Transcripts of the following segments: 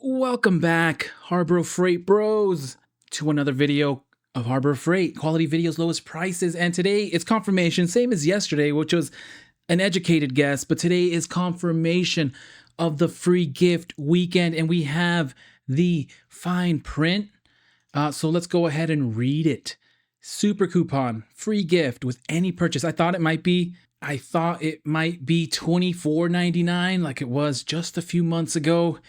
Welcome back, HARBRO Freight Bros, to another video of HARBRO Freight, quality videos, lowest prices. And today it's confirmation, same as yesterday, which was an educated guess, but today is confirmation of the free gift weekend, and we have the fine print. So let's go ahead and read it. Super coupon, free gift with any purchase. I thought it might be $24.99 like it was just a few months ago.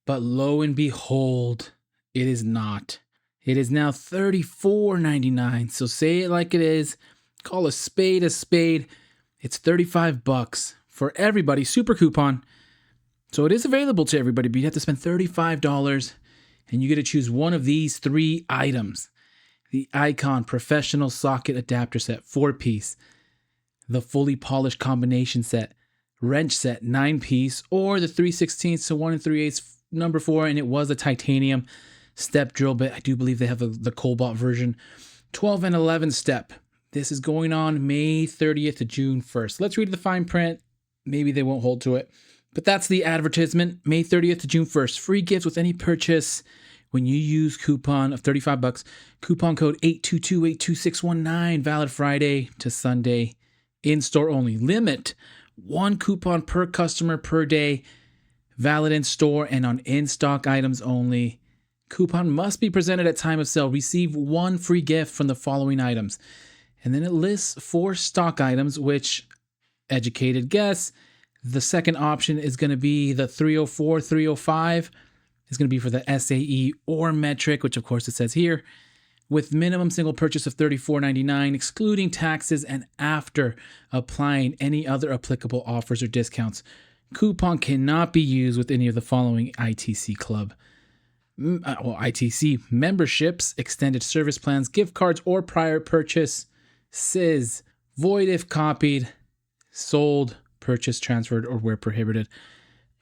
But lo and behold, it is not. It is now $34.99. So say it like it is. Call a spade a spade. It's $35 for everybody. Super coupon. So it is available to everybody, but you have to spend $35 and you get to choose one of these three items. The Icon Professional Socket Adapter Set, 4-piece. The Fully Polished Combination Set, Wrench Set, 9-piece. Or the 3/16 to 1 3/8 number 4, and it was a titanium step drill bit. I do believe they have the cobalt version. 12 and 11 step. This is going on May 30th to June 1st. Let's read the fine print. Maybe they won't hold to it. But that's the advertisement. May 30th to June 1st. Free gifts with any purchase when you use coupon of $35. Coupon code 822-82619. Valid Friday to Sunday. In-store only. Limit 1 coupon per customer per day. Valid in store and on in-stock items only. Coupon must be presented at time of sale. Receive 1 free gift from the following items. And then it lists 4 stock items, which, educated guess, the second option is going to be the 304, 305. It's going to be for the SAE or metric, which of course it says here, with minimum single purchase of $34.99, excluding taxes and after applying any other applicable offers or discounts. Coupon cannot be used with any of the following ITC club. ITC memberships, extended service plans, gift cards, or prior purchase. SIS, void if copied, sold, purchased, transferred, or where prohibited.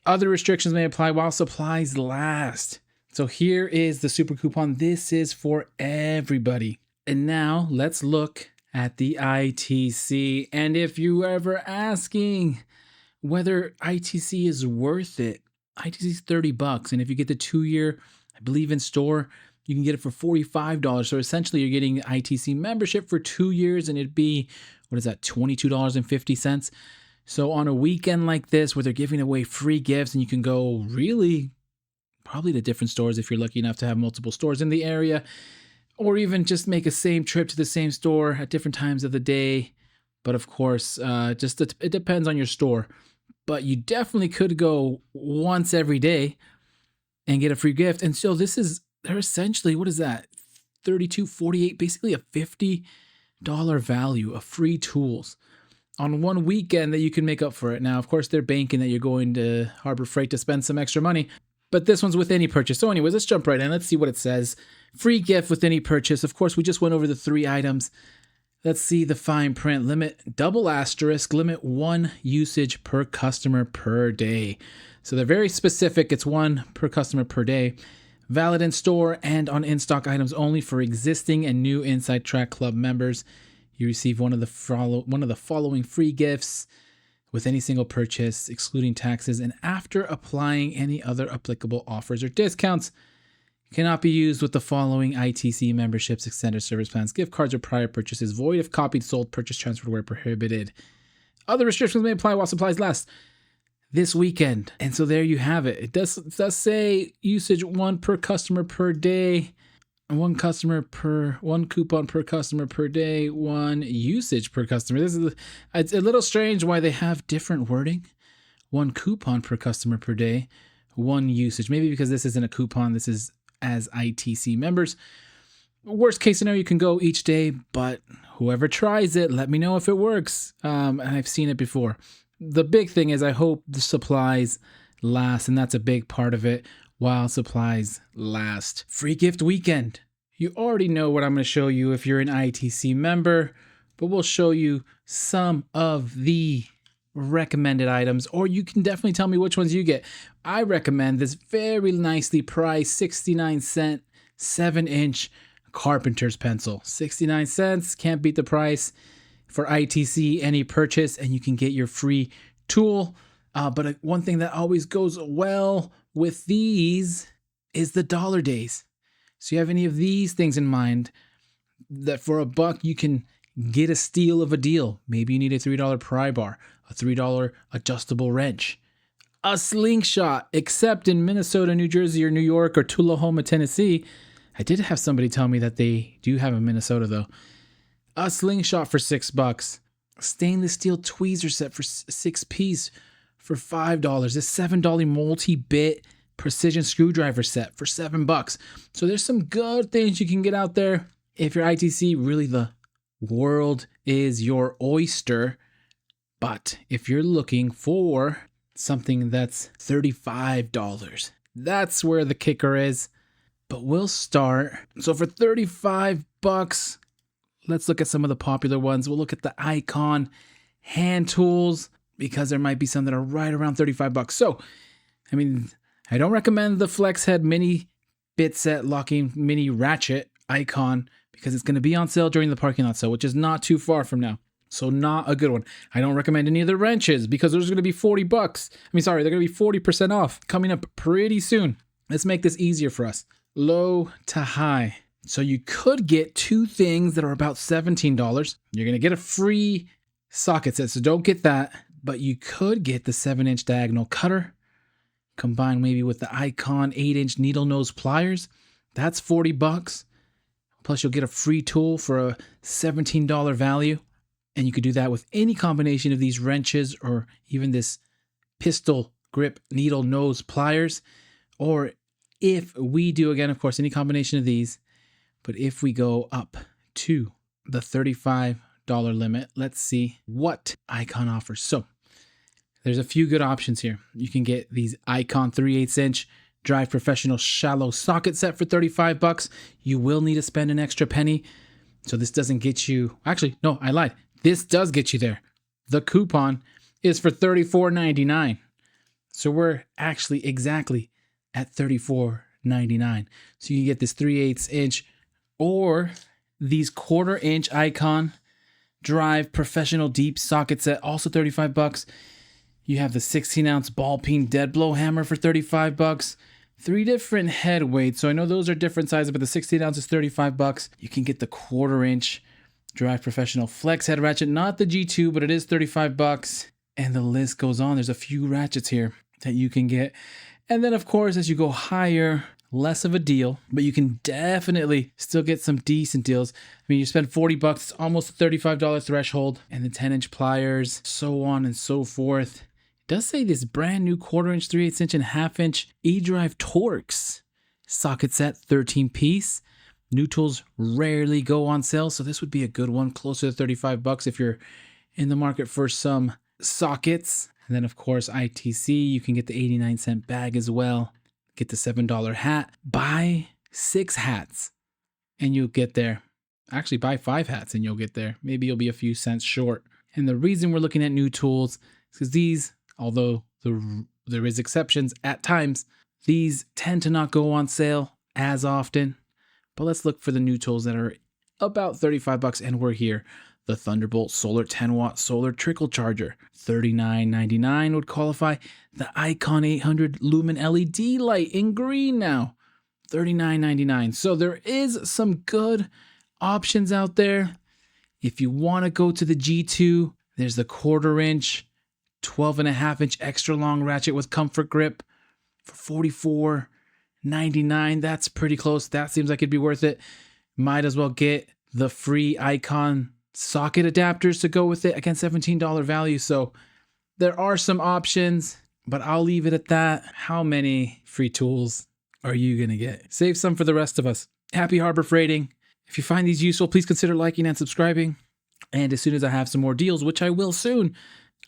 Other restrictions may apply while supplies last. So here is the super coupon. This is for everybody. And now let's look at the ITC. And if you ever asking whether ITC is worth it, ITC is $30. And if you get the 2-year, I believe in store, you can get it for $45. So essentially you're getting ITC membership for 2 years, and it'd be, what is that, $22.50. So on a weekend like this where they're giving away free gifts, and you can go really probably to different stores if you're lucky enough to have multiple stores in the area, or even just make a same trip to the same store at different times of the day. But of course, it depends on your store. But you definitely could go once every day and get a free gift. And so they're essentially, what is that? $32.48, basically a $50 value of free tools on one weekend that you can make up for it. Now, of course, they're banking that you're going to HARBRO Freight to spend some extra money, but this one's with any purchase. So anyways, let's jump right in. Let's see what it says. Free gift with any purchase. Of course, we just went over the 3 items. Let's see the fine print. Limit, double asterisk, limit 1 usage per customer per day. So they're very specific. It's 1 per customer per day. Valid in store and on in-stock items only for existing and new Inside Track Club members. You receive one of the following free gifts with any single purchase, excluding taxes, and after applying any other applicable offers or discounts. Cannot be used with the following ITC memberships, extended service plans, gift cards, or prior purchases. Void if copied, sold, purchased, transferred, where prohibited. Other restrictions may apply while supplies last. This weekend. And so there you have it. It does say usage 1 per customer per day. 1 coupon per customer per day. 1 usage per customer. It's a little strange why they have different wording. 1 coupon per customer per day. 1 usage. Maybe because this isn't a coupon. This is as ITC members. Worst case scenario, you can go each day, but whoever tries it, let me know if it works. I've seen it before. The big thing is I hope the supplies last, and that's a big part of it, while supplies last. Free gift weekend. You already know what I'm going to show you if you're an ITC member, but we'll show you some of the recommended items, or you can definitely tell me which ones you get. I recommend this very nicely priced 69-cent 7-inch carpenter's pencil. 69 cents, can't beat the price for ITC any purchase, and you can get your free tool. But one thing that always goes well with these is the dollar days. So you have any of these things in mind that for $1 you can get a steal of a deal. Maybe you need a $3 pry bar, a $3 adjustable wrench, a slingshot, except in Minnesota, New Jersey, or New York, or Tullahoma, Tennessee. I did have somebody tell me that they do have in Minnesota though. A slingshot for $6. Stainless steel tweezer set for 6 piece for $5. This $7 multi-bit precision screwdriver set for $7. So there's some good things you can get out there. If you're ITC, really the world is your oyster. But if you're looking for something that's $35, that's where the kicker is. But we'll start. So for $35, let's look at some of the popular ones. We'll look at the Icon hand tools because there might be some that are right around $35. So, I mean, I don't recommend the Flex Head mini bit set locking mini ratchet Icon because it's going to be on sale during the parking lot sale, which is not too far from now. So not a good one. I don't recommend any of the wrenches because those are going to be $40. They're going to be 40% off coming up pretty soon. Let's make this easier for us. Low to high. So you could get two things that are about $17. You're going to get a free socket set, so don't get that. But you could get the 7-inch diagonal cutter combined maybe with the Icon 8-inch needle nose pliers. That's $40. Plus you'll get a free tool for a $17 value. And you could do that with any combination of these wrenches or even this pistol grip needle nose pliers. Or if we do, again, of course, any combination of these. But if we go up to the $35 limit, let's see what Icon offers. So there's a few good options here. You can get these Icon 3/8-inch Drive Professional shallow socket set for $35. You will need to spend an extra penny. So this doesn't get you, actually, no, I lied. This does get you there. The coupon is for $34.99. So we're actually exactly at $34.99. So you can get this 3/8-inch or these 1/4-inch Icon Drive Professional deep socket set, also $35. You have the 16-ounce ball peen dead blow hammer for $35. 3 different head weights. So I know those are different sizes, but the 16 ounce is $35. You can get the 1/4-inch Drive Professional flex head ratchet, not the G2, but it is $35. And the list goes on. There's a few ratchets here that you can get. And then, of course, as you go higher, less of a deal, but you can definitely still get some decent deals. I mean, you spend $40, it's almost a $35 threshold, and the 10-inch pliers, so on and so forth. It does say this brand new 1/4-inch, 3/8-inch, and 1/2-inch E-Drive Torx socket set, 13-piece. New tools rarely go on sale, so this would be a good one, closer to $35 if you're in the market for some sockets. And then, of course, ITC, you can get the 89-cent bag as well. Get the $7 hat. Buy 6 hats and you'll get there. Actually, buy 5 hats and you'll get there. Maybe you'll be a few cents short. And the reason we're looking at new tools is because these, although there is exceptions at times, these tend to not go on sale as often. But let's look for the new tools that are about $35, and we're here. The Thunderbolt Solar 10-watt solar trickle charger, $39.99 would qualify. The Icon 800 lumen LED light in green now, $39.99. So there is some good options out there. If you want to go to the G2, there's the 1/4-inch, 12.5-inch extra long ratchet with comfort grip for $44.99. That's pretty close. That seems like it'd be worth it. Might as well get the free Icon socket adapters to go with it. Again, $17 value. So there are some options, but I'll leave it at that. How many free tools are you going to get? Save some for the rest of us. Happy Harbor Freighting. If you find these useful, please consider liking and subscribing. And as soon as I have some more deals, which I will soon,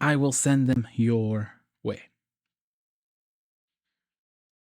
I will send them your